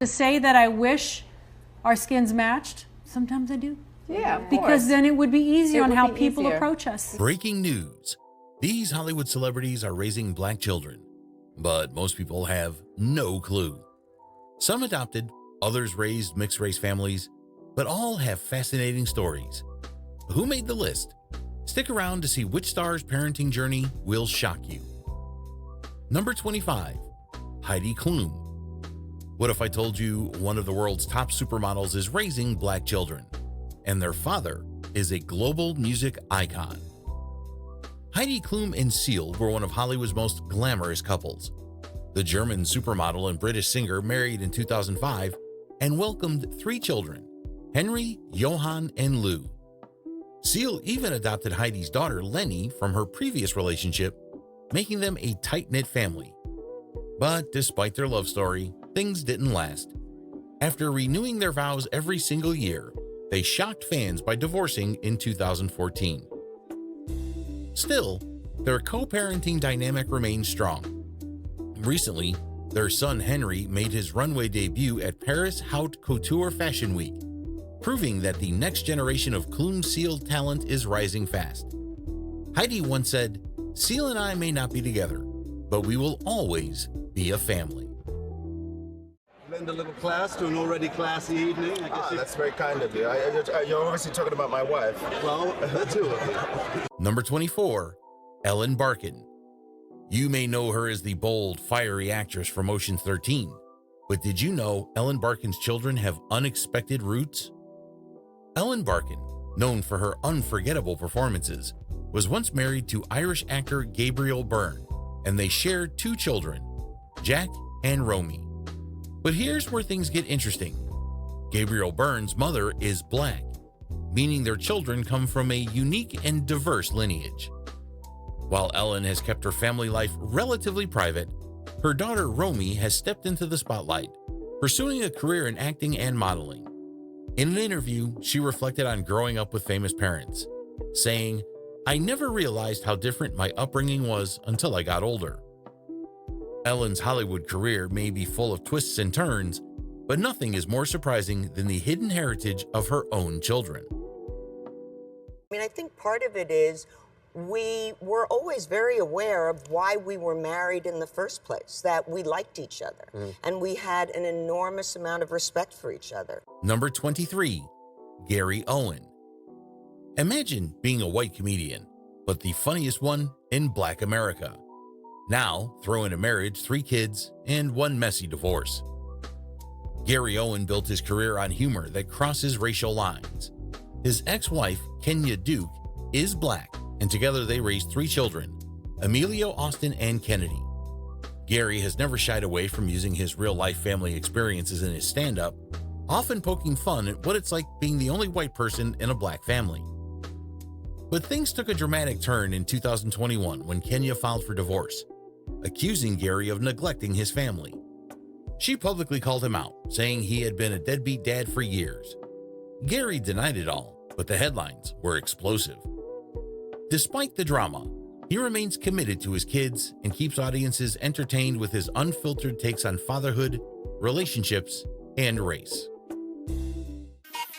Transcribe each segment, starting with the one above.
To say that I wish our skins matched, sometimes I do. Yeah, of because course. then it would be easier on how be people easier. approach us. Breaking news. These Hollywood celebrities are raising black children, but most people have no clue. Some adopted, others raised mixed-race families, but all have fascinating stories. Who made the list? Stick around to see which star's parenting journey will shock you. Number 25, Heidi Klum. What if I told you one of the world's top supermodels is raising black children, and their father is a global music icon? Heidi Klum and Seal were one of Hollywood's most glamorous couples. The German supermodel and British singer married in 2005 and welcomed 3 children, Henry, Johann, and Lou. Seal even adopted Heidi's daughter, Lenny, from her previous relationship, making them a tight-knit family. But despite their love story, things didn't last. After renewing their vows every single year, they shocked fans by divorcing in 2014. Still, their co-parenting dynamic remains strong. Recently, their son Henry made his runway debut at Paris Haute Couture Fashion Week, proving that the next generation of Klum-Seal talent is rising fast. Heidi once said, "Seal and I may not be together, but we will always be a family." Lend a little class to an already classy evening. I guess That's very kind of you. You're obviously talking about my wife. Well, the two of them. Number 24, Ellen Barkin. You may know her as the bold, fiery actress from Ocean's 13, but did you know Ellen Barkin's children have unexpected roots? Ellen Barkin, known for her unforgettable performances, was once married to Irish actor Gabriel Byrne, and they shared 2 children, Jack and Romy. But here's where things get interesting. Gabriel Byrne's mother is black, meaning their children come from a unique and diverse lineage. While Ellen has kept her family life relatively private, her daughter Romy has stepped into the spotlight, pursuing a career in acting and modeling. In an interview, she reflected on growing up with famous parents, saying, "I never realized how different my upbringing was until I got older." Ellen's Hollywood career may be full of twists and turns, but nothing is more surprising than the hidden heritage of her own children. I mean, I think part of it is we were always very aware of why we were married in the first place, that we liked each other, and we had an enormous amount of respect for each other. Number 23, Gary Owen. Imagine being a white comedian, but the funniest one in Black America. Now, throw in a marriage, 3 kids, and 1 messy divorce. Gary Owen built his career on humor that crosses racial lines. His ex-wife, Kenya Duke, is black, and together they raised 3 children, Emilio, Austin, and Kennedy. Gary has never shied away from using his real-life family experiences in his stand-up, often poking fun at what it's like being the only white person in a black family. But things took a dramatic turn in 2021 when Kenya filed for divorce, accusing Gary of neglecting his family. She publicly called him out, saying he had been a deadbeat dad for years. Gary denied it all, but the headlines were explosive. Despite the drama, he remains committed to his kids and keeps audiences entertained with his unfiltered takes on fatherhood, relationships, and race.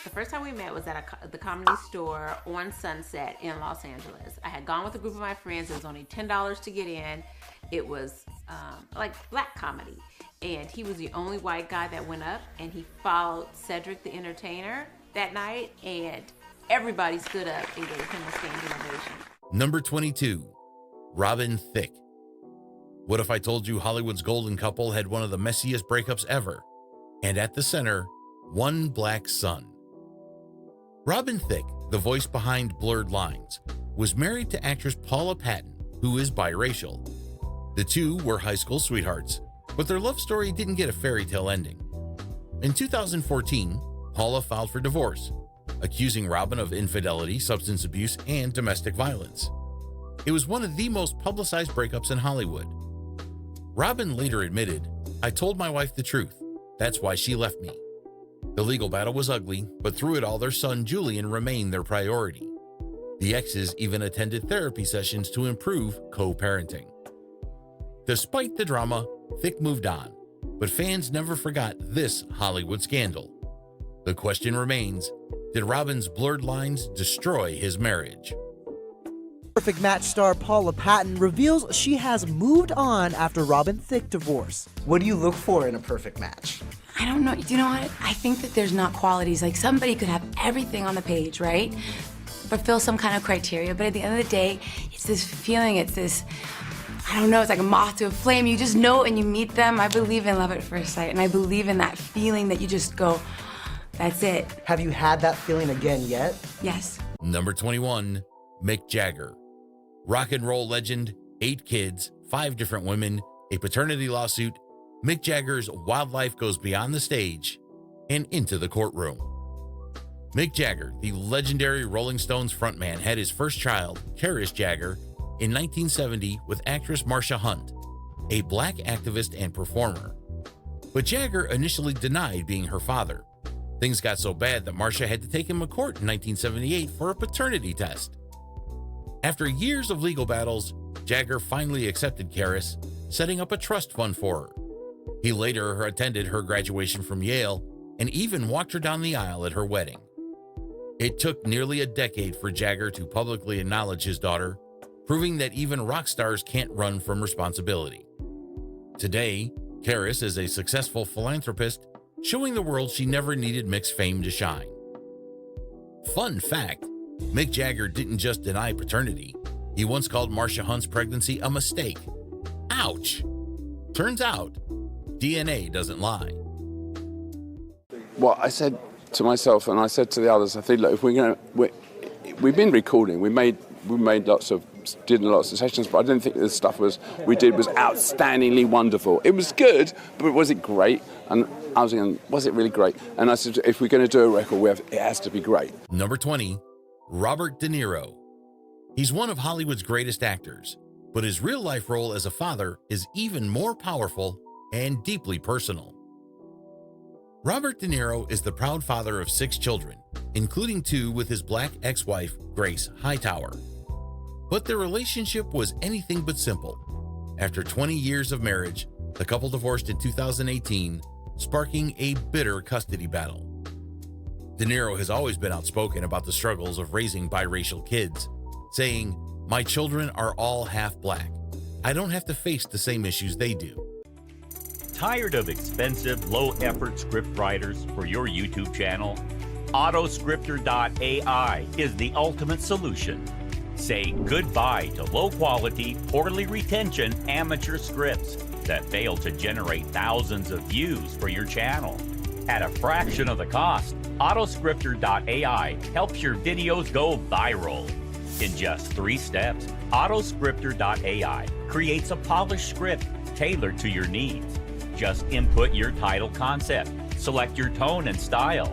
The first time we met was at the Comedy Store on Sunset in Los Angeles. I had gone with a group of my friends. It was only $10 to get in. It was like black comedy. And he was the only white guy that went up, and he followed Cedric the Entertainer that night, and everybody stood up and gave him a standing ovation. Number 22, Robin Thicke. What if I told you Hollywood's golden couple had one of the messiest breakups ever, and at the center, 1 black son? Robin Thicke, the voice behind Blurred Lines, was married to actress Paula Patton, who is biracial. The two were high school sweethearts, but their love story didn't get a fairy tale ending. In 2014, Paula filed for divorce, accusing Robin of infidelity, substance abuse, and domestic violence. It was one of the most publicized breakups in Hollywood. Robin later admitted, "I told my wife the truth. That's why she left me." The legal battle was ugly, but through it all, their son Julian remained their priority. The exes even attended therapy sessions to improve co-parenting. Despite the drama, Thicke moved on, but fans never forgot this Hollywood scandal. The question remains, did Robin's blurred lines destroy his marriage? Perfect Match star Paula Patton reveals she has moved on after Robin Thicke divorce. What do you look for in a perfect match? I don't know. You know what? I think that there's not qualities. Like, somebody could have everything on the page, right? Fulfill some kind of criteria, but at the end of the day, it's this feeling, it's this, I don't know, it's like a moth to a flame. You just know and you meet them. I believe in love at first sight, and I believe in that feeling that you just go, that's it. Have you had that feeling again yet? Yes. Number 21, Mick Jagger. Rock and roll legend, 8 kids, 5 different women, a paternity lawsuit. Mick Jagger's wild life goes beyond the stage and into the courtroom. Mick Jagger, the legendary Rolling Stones frontman, had his first child, Karis Jagger, in 1970 with actress Marsha Hunt, a black activist and performer. But Jagger initially denied being her father. Things got so bad that Marsha had to take him to court in 1978 for a paternity test. After years of legal battles, Jagger finally accepted Karis, setting up a trust fund for her. He later attended her graduation from Yale and even walked her down the aisle at her wedding. It took nearly a decade for Jagger to publicly acknowledge his daughter, proving that even rock stars can't run from responsibility. Today, Karis is a successful philanthropist, showing the world she never needed Mick's fame to shine. Fun fact, Mick Jagger didn't just deny paternity. He once called Marsha Hunt's pregnancy a mistake. Ouch! Turns out, DNA doesn't lie. Well, I said to myself, and I said to the others, I think, look, if we've been recording, we made lots of sessions, but I didn't think the stuff we did was outstandingly wonderful. It was good, but was it great? And I was thinking, was it really great? And I said, if we're going to do a record, it has to be great. Number 20, Robert De Niro. He's one of Hollywood's greatest actors, but his real-life role as a father is even more powerful and deeply personal. Robert De Niro is the proud father of 6 children, including 2 with his black ex-wife, Grace Hightower. But their relationship was anything but simple. After 20 years of marriage, the couple divorced in 2018, sparking a bitter custody battle. De Niro has always been outspoken about the struggles of raising biracial kids, saying, "My children are all half black. I don't have to face the same issues they do." Tired of expensive, low-effort script writers for your YouTube channel? Autoscripter.ai is the ultimate solution. Say goodbye to low-quality, poorly retention amateur scripts that fail to generate thousands of views for your channel. At a fraction of the cost, Autoscripter.ai helps your videos go viral. In just 3 steps, Autoscripter.ai creates a polished script tailored to your needs. Just input your title concept, select your tone and style.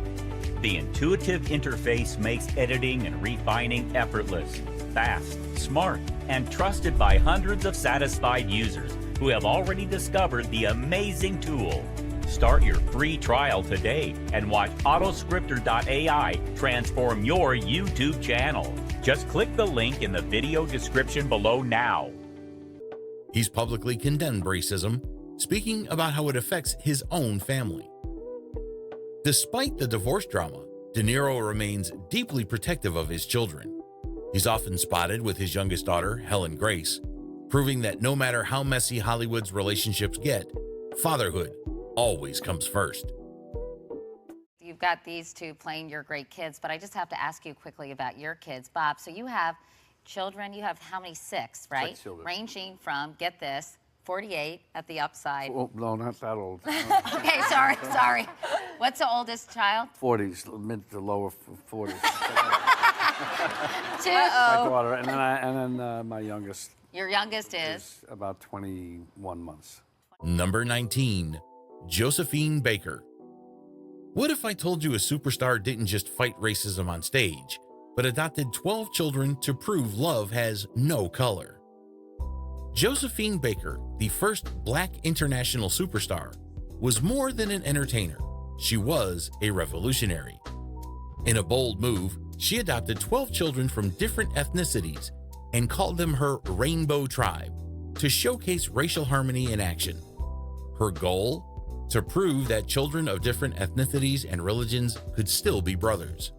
The intuitive interface makes editing and refining effortless, fast, smart, and trusted by hundreds of satisfied users who have already discovered the amazing tool. Start your free trial today and watch Autoscripter.ai transform your YouTube channel. Just click the link in the video description below now. He's publicly condemned racism, speaking about how it affects his own family. Despite the divorce drama, De Niro remains deeply protective of his children. He's often spotted with his youngest daughter, Helen Grace, proving that no matter how messy Hollywood's relationships get, fatherhood always comes first. You've got these 2 playing your great kids, but I just have to ask you quickly about your kids. Bob, so you have children, you have how many? 6, right? 6 children. Ranging from, get this, 48 at the upside. Oh, no, not that old. Okay, sorry. What's the oldest child? 40s, mid to lower 40s. My daughter, and then my youngest. Your youngest is? About 21 months. Number 19, Josephine Baker. What if I told you a superstar didn't just fight racism on stage, but adopted 12 children to prove love has no color? Josephine Baker, the first black international superstar, was more than an entertainer. She was a revolutionary. In a bold move, she adopted 12 children from different ethnicities and called them her Rainbow Tribe to showcase racial harmony in action. Her goal? to prove that children of different ethnicities and religions could still be brothers.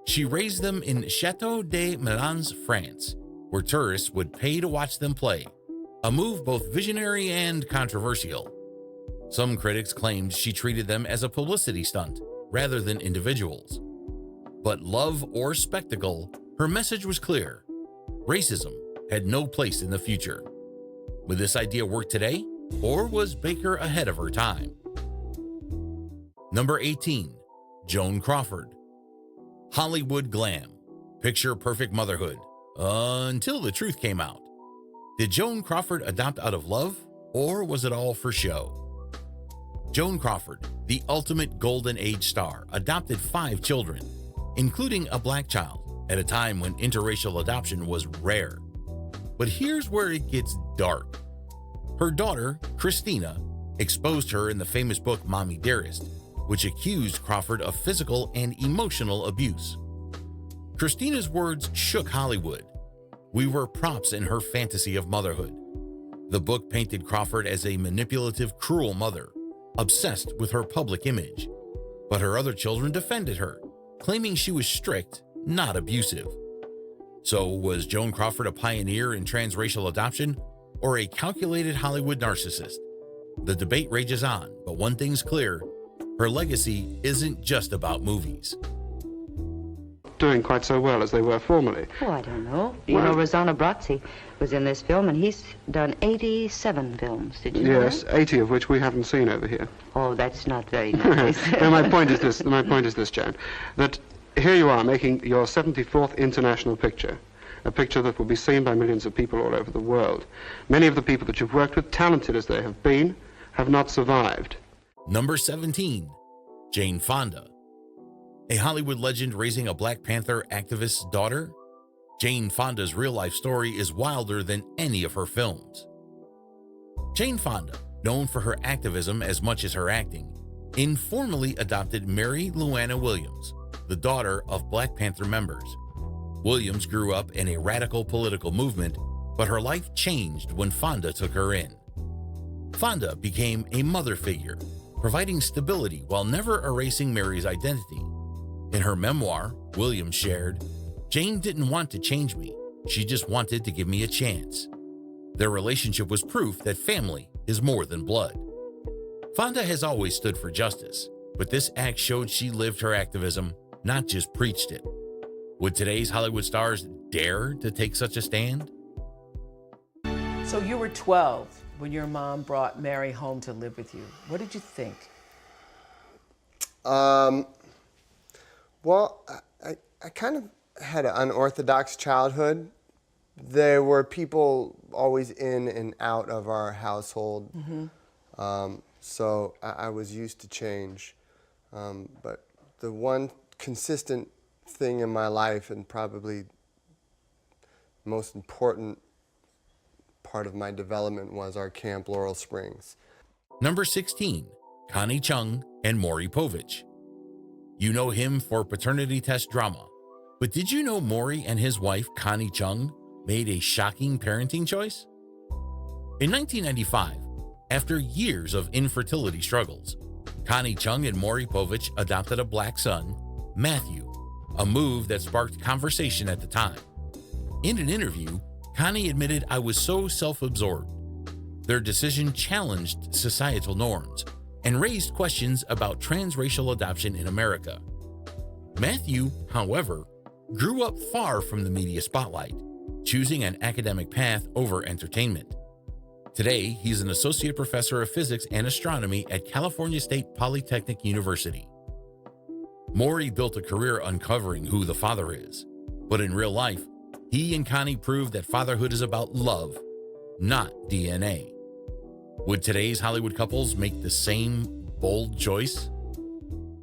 She raised them in Château de Milans, France, where tourists would pay to watch them play, a move both visionary and controversial. Some critics claimed she treated them as a publicity stunt rather than individuals. But love or spectacle, her message was clear. Racism had no place in the future. Would this idea work today, or was Baker ahead of her time? Number 18, Joan Crawford. Hollywood glam, picture perfect motherhood, until the truth came out. Did Joan Crawford adopt out of love, or was it all for show? Joan Crawford, the ultimate golden age star, adopted 5 children, including a black child, at a time when interracial adoption was rare. But here's where it gets dark. Her daughter, Christina, exposed her in the famous book Mommy Dearest, which accused Crawford of physical and emotional abuse. Christina's words shook Hollywood. We were props in her fantasy of motherhood. The book painted Crawford as a manipulative, cruel mother, obsessed with her public image. But her other children defended her, claiming she was strict, not abusive. So was Joan Crawford a pioneer in transracial adoption, or a calculated Hollywood narcissist? The debate rages on, but one thing's clear: her legacy isn't just about movies. Doing quite so well as they were formerly. Oh, I don't know. You know, Rossano Brazzi was in this film, and he's done 87 films. Did you know Yes, that? 80 of which we haven't seen over here. Oh, that's not very nice. No, my point is this, Joan, that here you are making your 74th international picture, a picture that will be seen by millions of people all over the world. Many of the people that you've worked with, talented as they have been, have not survived. Number 17, Jane Fonda. A Hollywood legend raising a Black Panther activist's daughter, Jane Fonda's real-life story is wilder than any of her films. Jane Fonda, known for her activism as much as her acting, informally adopted Mary Luana Williams, the daughter of Black Panther members. Williams grew up in a radical political movement, but her life changed when Fonda took her in. Fonda became a mother figure, providing stability while never erasing Mary's identity. In her memoir, Williams shared, "Jane didn't want to change me. She just wanted to give me a chance." Their relationship was proof that family is more than blood. Fonda has always stood for justice, but this act showed she lived her activism, not just preached it. Would today's Hollywood stars dare to take such a stand? So you were 12 when your mom brought Mary home to live with you. What did you think? Well, I kind of had an unorthodox childhood. There were people always in and out of our household. So I was used to change. But the one consistent thing in my life, and probably most important part of my development, was our Camp Laurel Springs. Number 16, Connie Chung and Maury Povich. You know him for paternity test drama, but did you know Maury and his wife, Connie Chung, made a shocking parenting choice? In 1995, after years of infertility struggles, Connie Chung and Maury Povich adopted a black son, Matthew, a move that sparked conversation at the time. In an interview, Connie admitted, "I was so self-absorbed." Their decision challenged societal norms and raised questions about transracial adoption in America. Matthew, however, grew up far from the media spotlight, choosing an academic path over entertainment. Today, he's an associate professor of physics and astronomy at California State Polytechnic University. Maury built a career uncovering who the father is, but in real life, he and Connie proved that fatherhood is about love, not DNA. Would today's Hollywood couples make the same bold choice?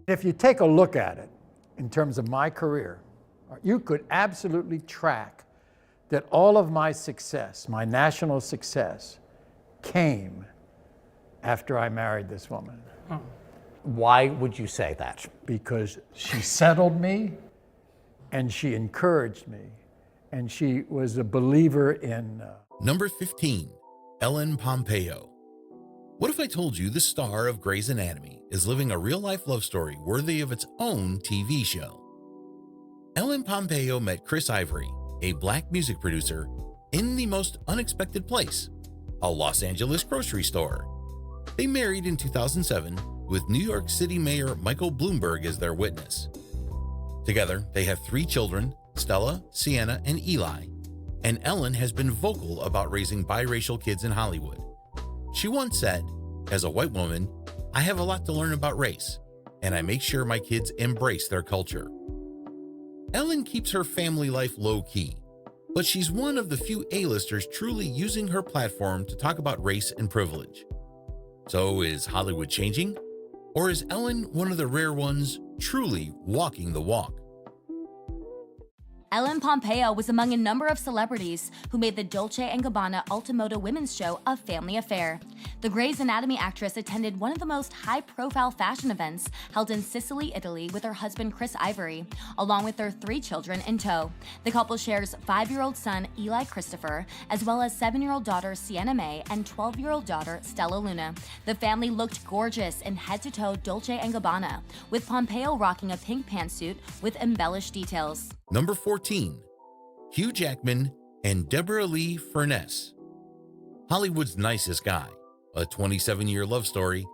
If you take a look at it in terms of my career, you could absolutely track that all of my success, my national success, came after I married this woman. Why would you say that? Because she settled me and she encouraged me, and she was a believer in... Number 15, Ellen Pompeo. What if I told you the star of Grey's Anatomy is living a real-life love story worthy of its own TV show? Ellen Pompeo met Chris Ivory, a black music producer, in the most unexpected place, a Los Angeles grocery store. They married in 2007 with New York City Mayor Michael Bloomberg as their witness. Together, they have 3 children, Stella, Sienna, and Eli, and Ellen has been vocal about raising biracial kids in Hollywood. She once said, "As a white woman, I have a lot to learn about race, and I make sure my kids embrace their culture." Ellen keeps her family life low-key, but she's one of the few A-listers truly using her platform to talk about race and privilege. So is Hollywood changing? Or is Ellen one of the rare ones truly walking the walk? Ellen Pompeo was among a number of celebrities who made the Dolce & Gabbana Ultimoda women's show a family affair. The Grey's Anatomy actress attended one of the most high-profile fashion events held in Sicily, Italy with her husband Chris Ivory, along with their 3 children in tow. The couple shares 5-year-old son Eli Christopher, as well as 7-year-old daughter Sienna May and 12-year-old daughter Stella Luna. The family looked gorgeous in head-to-toe Dolce & Gabbana, with Pompeo rocking a pink pantsuit with embellished details. Number 14, Hugh Jackman and Deborah Lee Furness. Hollywood's nicest guy, a 27-year love story,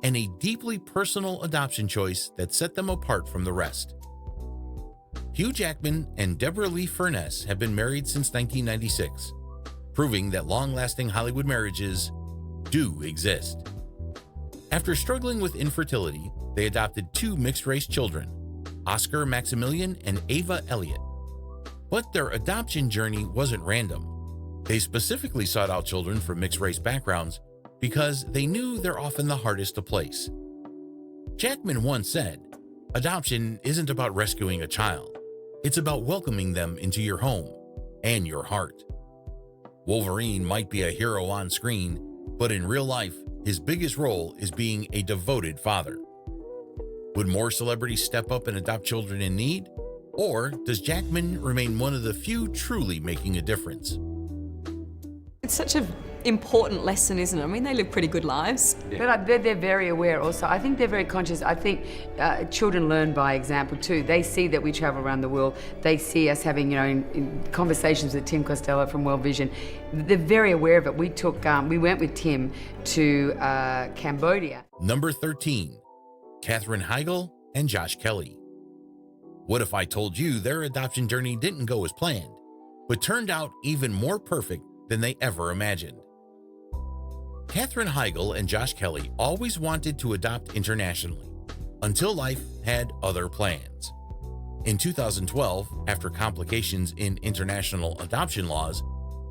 and a deeply personal adoption choice that set them apart from the rest. Hugh Jackman and Deborah Lee Furness have been married since 1996, proving that long-lasting Hollywood marriages do exist. After struggling with infertility, they adopted 2 mixed-race children, Oscar Maximilian and Ava Elliott. But their adoption journey wasn't random. They specifically sought out children from mixed-race backgrounds because they knew they're often the hardest to place. Jackman once said, "Adoption isn't about rescuing a child. It's about welcoming them into your home and your heart." Wolverine might be a hero on screen, but in real life, his biggest role is being a devoted father. Would more celebrities step up and adopt children in need? Or does Jackman remain one of the few truly making a difference? It's such an important lesson, isn't it? I mean, they live pretty good lives. But they're very aware also. I think they're very conscious. I think children learn by example too. They see that we travel around the world. They see us having, in conversations with Tim Costello from World Vision. They're very aware of it. We went with Tim to Cambodia. Number 13, Katherine Heigl and Josh Kelly. What if I told you their adoption journey didn't go as planned, but turned out even more perfect than they ever imagined? Katherine Heigl and Josh Kelly always wanted to adopt internationally, until life had other plans. In 2012, after complications in international adoption laws,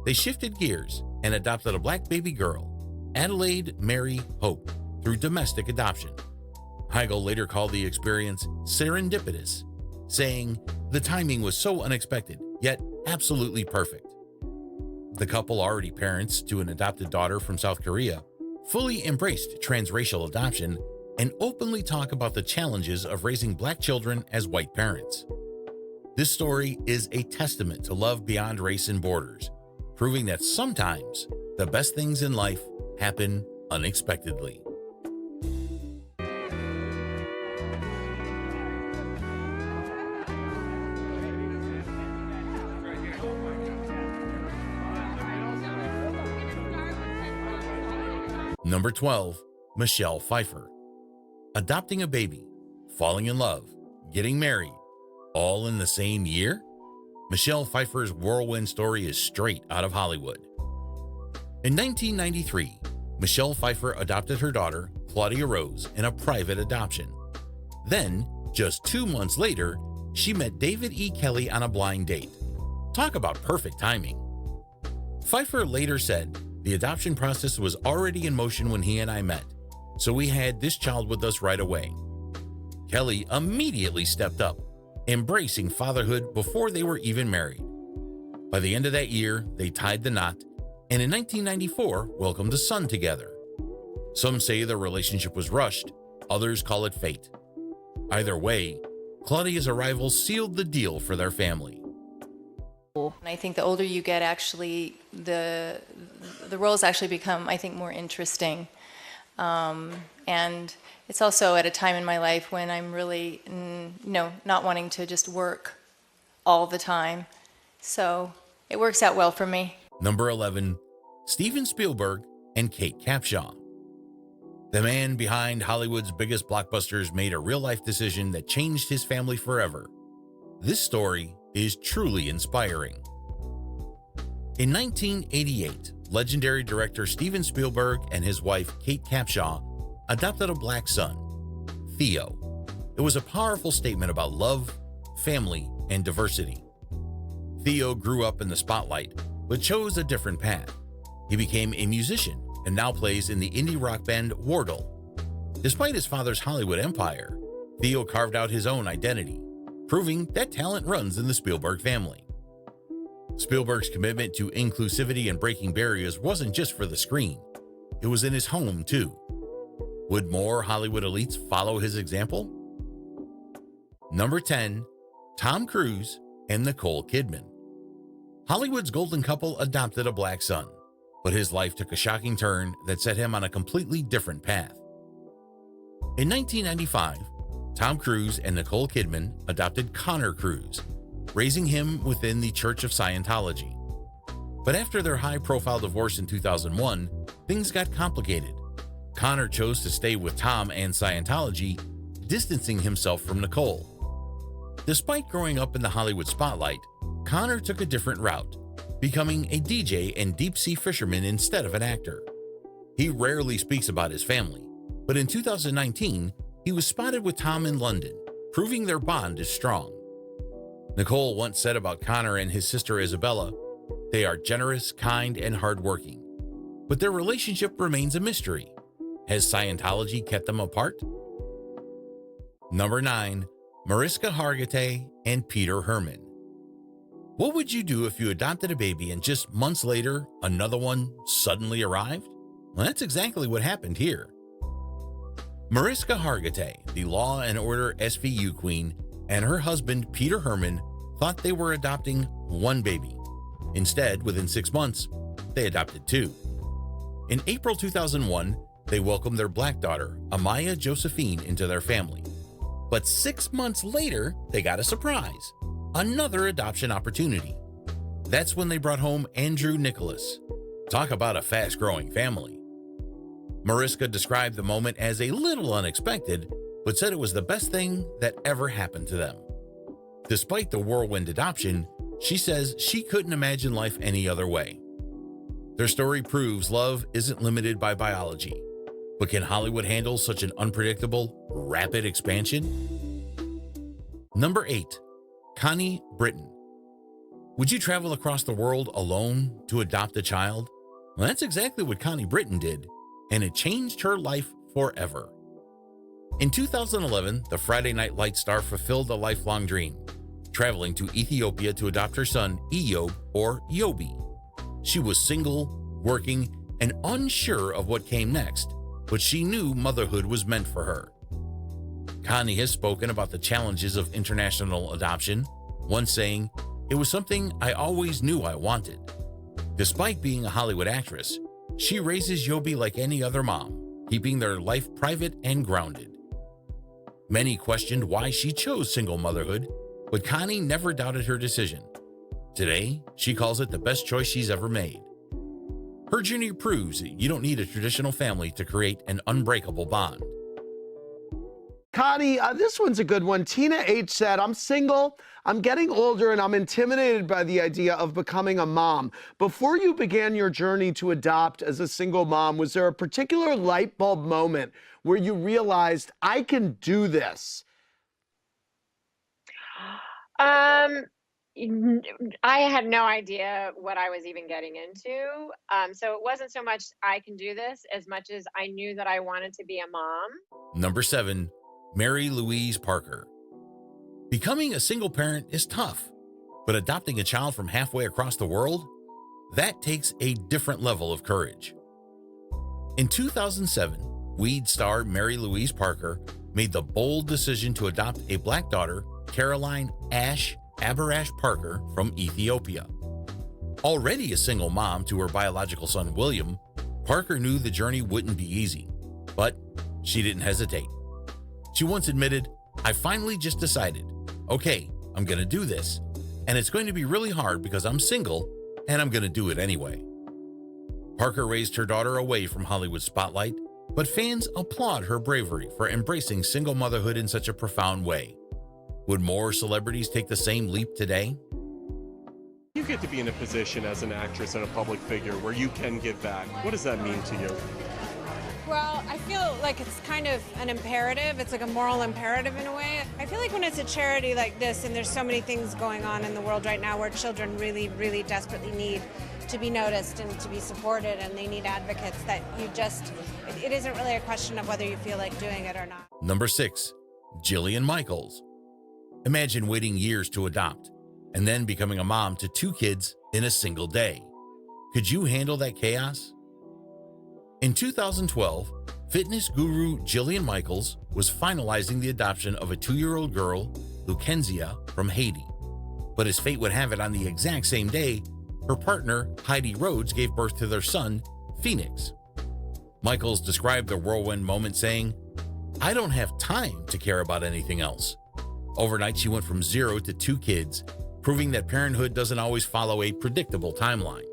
they shifted gears and adopted a black baby girl, Adelaide Mary Hope, through domestic adoption. Heigl later called the experience serendipitous, saying, "The timing was so unexpected, yet absolutely perfect." The couple, already parents to an adopted daughter from South Korea, fully embraced transracial adoption and openly talk about the challenges of raising black children as white parents. This story is a testament to love beyond race and borders, proving that sometimes the best things in life happen unexpectedly. Number 12, Michelle Pfeiffer. Adopting a baby, falling in love, getting married, all in the same year? Michelle Pfeiffer's whirlwind story is straight out of Hollywood. In 1993, Michelle Pfeiffer adopted her daughter, Claudia Rose, in a private adoption. Then, just 2 months later, she met David E. Kelley on a blind date. Talk about perfect timing. Pfeiffer later said, "The adoption process was already in motion when he and I met, so we had this child with us right away." Kelley immediately stepped up, embracing fatherhood before they were even married. By the end of that year, they tied the knot, and in 1994, welcomed a son together. Some say their relationship was rushed, others call it fate. Either way, Claudia's arrival sealed the deal for their family. And I think the older you get, actually, the roles actually become, I think, more interesting. And it's also at a time in my life when I'm really, not wanting to just work all the time. So it works out well for me. Number 11, Steven Spielberg and Kate Capshaw. The man behind Hollywood's biggest blockbusters made a real-life decision that changed his family forever. This story is truly inspiring. In 1988, legendary director Steven Spielberg and his wife Kate Capshaw adopted a black son, Theo. It was a powerful statement about love, family, and diversity. Theo grew up in the spotlight, but chose a different path. He became a musician and now plays in the indie rock band Wardle. Despite his father's Hollywood empire, Theo carved out his own identity, proving that talent runs in the Spielberg family. Spielberg's commitment to inclusivity and breaking barriers wasn't just for the screen. It was in his home, too. Would more Hollywood elites follow his example? Number 10, Tom Cruise and Nicole Kidman. Hollywood's golden couple adopted a black son, but his life took a shocking turn that set him on a completely different path. In 1995, Tom Cruise and Nicole Kidman adopted Connor Cruise, raising him within the Church of Scientology. But after their high-profile divorce in 2001, things got complicated. Connor chose to stay with Tom and Scientology, distancing himself from Nicole. Despite growing up in the Hollywood spotlight, Connor took a different route, becoming a DJ and deep-sea fisherman instead of an actor. He rarely speaks about his family, but in 2019, he was spotted with Tom in London, proving their bond is strong. Nicole once said about Connor and his sister Isabella, "They are generous, kind, and hardworking." But their relationship remains a mystery. Has Scientology kept them apart? Number 9, Mariska Hargitay and Peter Herman. What would you do if you adopted a baby and just months later, another one suddenly arrived? Well, that's exactly what happened here. Mariska Hargitay, the Law and Order SVU queen, and her husband Peter Herman thought they were adopting one baby. Instead, within 6 months, they adopted 2. In April 2001, they welcomed their black daughter, Amaya Josephine, into their family. But 6 months later, they got a surprise. Another adoption opportunity. That's when they brought home Andrew Nicholas. Talk about a fast-growing family. Mariska described the moment as a little unexpected, but said it was the best thing that ever happened to them. Despite the whirlwind adoption, she says she couldn't imagine life any other way. Their story proves love isn't limited by biology, but can Hollywood handle such an unpredictable, rapid expansion? Number 8, Connie Britton. Would you travel across the world alone to adopt a child? Well, that's exactly what Connie Britton did, and it changed her life forever. In 2011, the Friday Night Lights star fulfilled a lifelong dream, traveling to Ethiopia to adopt her son, Eyob, or Yobi. She was single, working, and unsure of what came next, but she knew motherhood was meant for her. Connie has spoken about the challenges of international adoption, once saying, "It was something I always knew I wanted." Despite being a Hollywood actress, she raises Yobi like any other mom, keeping their life private and grounded. Many questioned why she chose single motherhood, but Connie never doubted her decision. Today, she calls it the best choice she's ever made. Her journey proves that you don't need a traditional family to create an unbreakable bond. Connie, this one's a good one. Tina H. said, "I'm single, I'm getting older, and I'm intimidated by the idea of becoming a mom. Before you began your journey to adopt as a single mom, was there a particular light bulb moment where you realized, I can do this?" I had no idea what I was even getting into. So it wasn't so much I can do this as much as I knew that I wanted to be a mom. Number 7, Mary-Louise Parker. Becoming a single parent is tough, but adopting a child from halfway across the world, that takes a different level of courage. In 2007, Weed star Mary-Louise Parker made the bold decision to adopt a black daughter, Caroline Ash Abarash Parker, from Ethiopia. Already a single mom to her biological son William, Parker knew the journey wouldn't be easy. But she didn't hesitate. She once admitted, "I finally just decided, okay, I'm going to do this, and it's going to be really hard because I'm single, and I'm going to do it anyway." Parker raised her daughter away from Hollywood spotlight, but fans applaud her bravery for embracing single motherhood in such a profound way. Would more celebrities take the same leap today? You get to be in a position as an actress and a public figure where you can give back. What does that mean to you? Well, I feel like it's kind of an imperative. It's like a moral imperative in a way. I feel like when it's a charity like this, and there's so many things going on in the world right now where children really, really desperately need to be noticed and to be supported, and they need advocates, that it isn't really a question of whether you feel like doing it or not. Number 6, Jillian Michaels. Imagine waiting years to adopt and then becoming a mom to 2 kids in a single day. Could you handle that chaos? In 2012, fitness guru Jillian Michaels was finalizing the adoption of a 2-year-old girl, Lucenzia, from Haiti. But as fate would have it, on the exact same day, her partner, Heidi Rhodes, gave birth to their son, Phoenix. Michaels described the whirlwind moment saying, "I don't have time to care about anything else." Overnight, she went from 0 to 2 kids, proving that parenthood doesn't always follow a predictable timeline.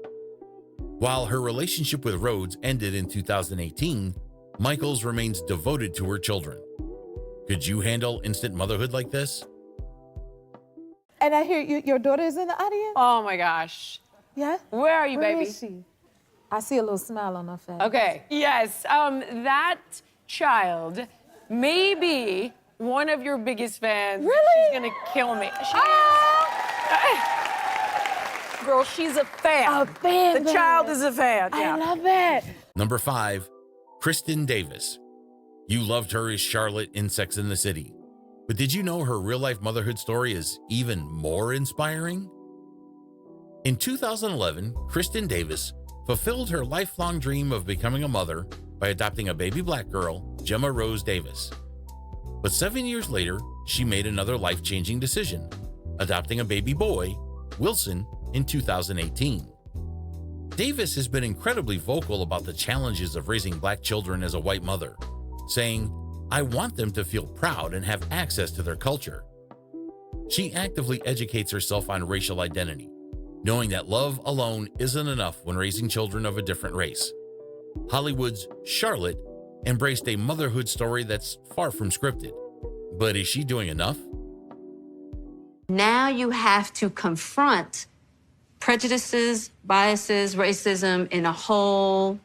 While her relationship with Rhodes ended in 2018, Michaels remains devoted to her children. Could you handle instant motherhood like this? And I hear your daughter is in the audience? Oh my gosh. Yeah? Where are you, Where baby? is she? I see a little smile on her face. Okay. Yes. That child may be one of your biggest fans. Really? She's gonna kill me. Girl, she's a fan. A fan. The child is a fan. I Yeah. love it. Number 5, Kristin Davis. You loved her as Charlotte in Sex and the City. But did you know her real-life motherhood story is even more inspiring? In 2011, Kristin Davis fulfilled her lifelong dream of becoming a mother by adopting a baby black girl, Gemma Rose Davis. But 7 years later, she made another life-changing decision, adopting a baby boy, Wilson, in 2018. Davis has been incredibly vocal about the challenges of raising black children as a white mother, saying, "I want them to feel proud and have access to their culture." She actively educates herself on racial identity, knowing that love alone isn't enough when raising children of a different race. Hollywood's Charlotte embraced a motherhood story that's far from scripted. But is she doing enough? Now you have to confront prejudices, biases, racism in a whole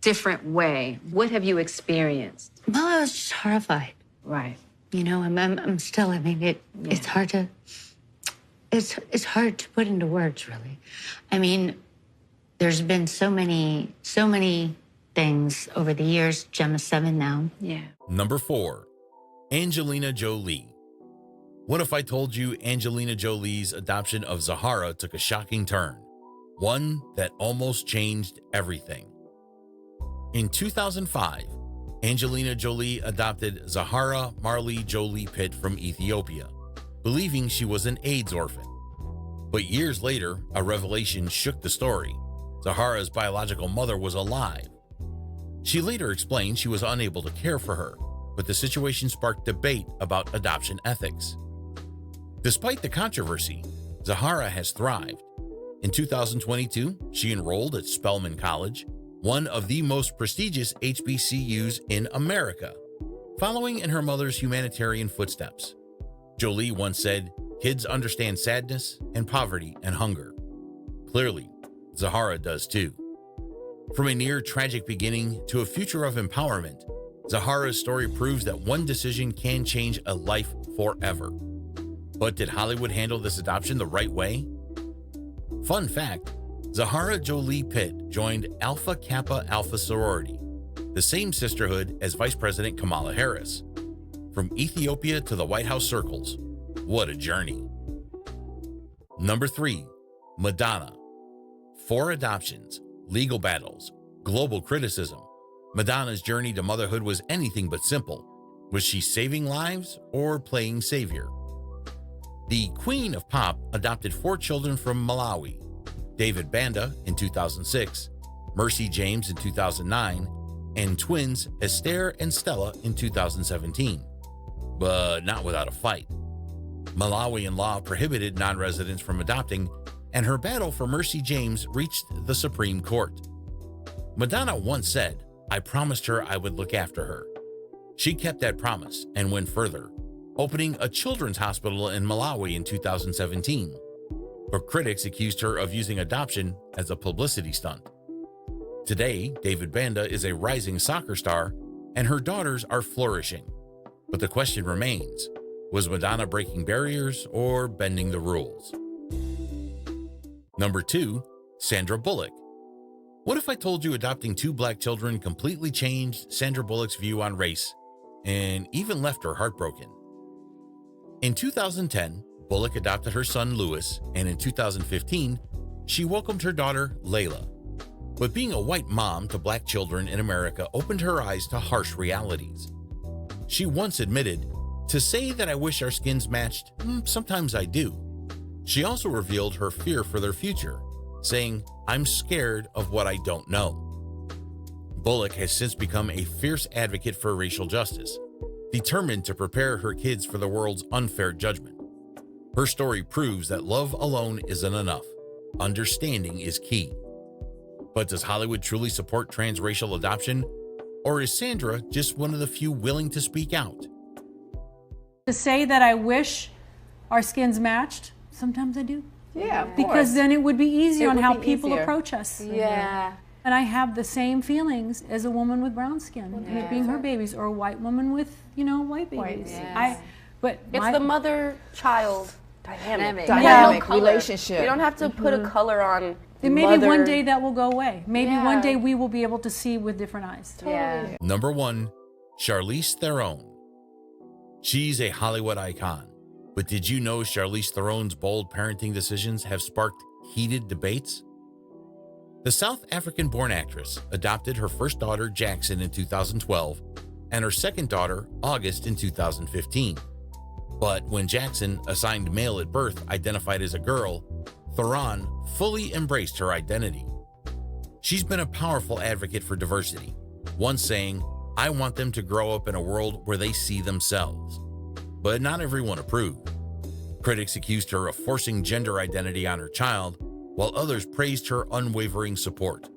different way. What have you experienced? Well, I was just horrified. Right. You know, I'm still. I mean, it's hard to. It's hard to put into words, really. I mean, there's been so many things over the years. Gemma's 7 now. Yeah. Number 4, Angelina Jolie. What if I told you Angelina Jolie's adoption of Zahara took a shocking turn? One that almost changed everything. In 2005, Angelina Jolie adopted Zahara Marley Jolie Pitt from Ethiopia, believing she was an AIDS orphan. But years later, a revelation shook the story. Zahara's biological mother was alive. She later explained she was unable to care for her, but the situation sparked debate about adoption ethics. Despite the controversy, Zahara has thrived. In 2022, she enrolled at Spelman College, one of the most prestigious HBCUs in America, following in her mother's humanitarian footsteps. Jolie once said, "Kids understand sadness and poverty and hunger." Clearly, Zahara does too. From a near tragic beginning to a future of empowerment, Zahara's story proves that one decision can change a life forever. But did Hollywood handle this adoption the right way? Fun fact, Zahara Jolie Pitt joined Alpha Kappa Alpha sorority, the same sisterhood as Vice President Kamala Harris. From Ethiopia to the White House circles, what a journey. Number 3, Madonna. 4 adoptions, legal battles, global criticism. Madonna's journey to motherhood was anything but simple. Was she saving lives or playing savior? The Queen of Pop adopted 4 children from Malawi: David Banda in 2006, Mercy James in 2009, and twins Esther and Stella in 2017, but not without a fight. Malawian law prohibited non-residents from adopting, and her battle for Mercy James reached the Supreme Court. Madonna once said, "I promised her I would look after her." She kept that promise and went further, opening a children's hospital in Malawi in 2017. But critics accused her of using adoption as a publicity stunt. Today, David Banda is a rising soccer star, and her daughters are flourishing. But the question remains, was Madonna breaking barriers or bending the rules? Number 2, Sandra Bullock. What if I told you adopting 2 black children completely changed Sandra Bullock's view on race and even left her heartbroken? In 2010, Bullock adopted her son Louis, and in 2015, she welcomed her daughter Layla. But being a white mom to black children in America opened her eyes to harsh realities. She once admitted, "To say that I wish our skins matched, sometimes I do." She also revealed her fear for their future, saying, "I'm scared of what I don't know." Bullock has since become a fierce advocate for racial justice, determined to prepare her kids for the world's unfair judgment. Her story proves that love alone isn't enough. Understanding is key. But does Hollywood truly support transracial adoption? Or is Sandra just one of the few willing to speak out? To say that I wish our skins matched, sometimes I do. Yeah, of because course. then it would be easy It on would how be people easier. approach us. Yeah. And I have the same feelings as a woman with brown skin, and it being her babies, or a white woman with, white babies. Yes. But It's the mother-child dynamic Yeah. relationship. You don't have to put a color on. And maybe one mother- day that will go away. Maybe Yeah. one day we will be able to see with different eyes. Yeah. Number 1, Charlize Theron. She's a Hollywood icon, but did you know Charlize Theron's bold parenting decisions have sparked heated debates? The South African-born actress adopted her first daughter, Jackson, in 2012, and her second daughter, August, in 2015. But when Jackson, assigned male at birth, identified as a girl, Theron fully embraced her identity. She's been a powerful advocate for diversity, once saying, "I want them to grow up in a world where they see themselves." But not everyone approved. Critics accused her of forcing gender identity on her child, while others praised her unwavering support.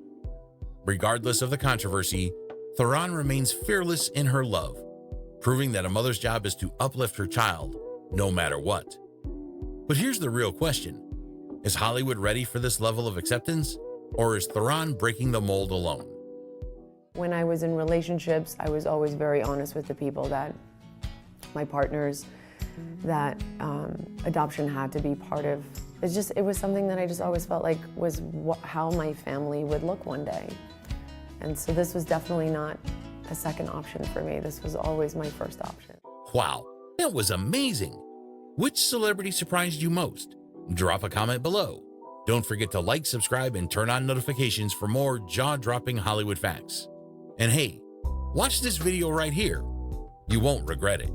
Regardless of the controversy, Theron remains fearless in her love, proving that a mother's job is to uplift her child, no matter what. But here's the real question. Is Hollywood ready for this level of acceptance, or is Theron breaking the mold alone? When I was in relationships, I was always very honest with the people that, my partners, that adoption had to be part of. It was something that I just always felt like was how my family would look one day. And so this was definitely not a second option for me. This was always my first option. Wow, that was amazing. Which celebrity surprised you most? Drop a comment below. Don't forget to like, subscribe, and turn on notifications for more jaw-dropping Hollywood facts. And hey, watch this video right here. You won't regret it.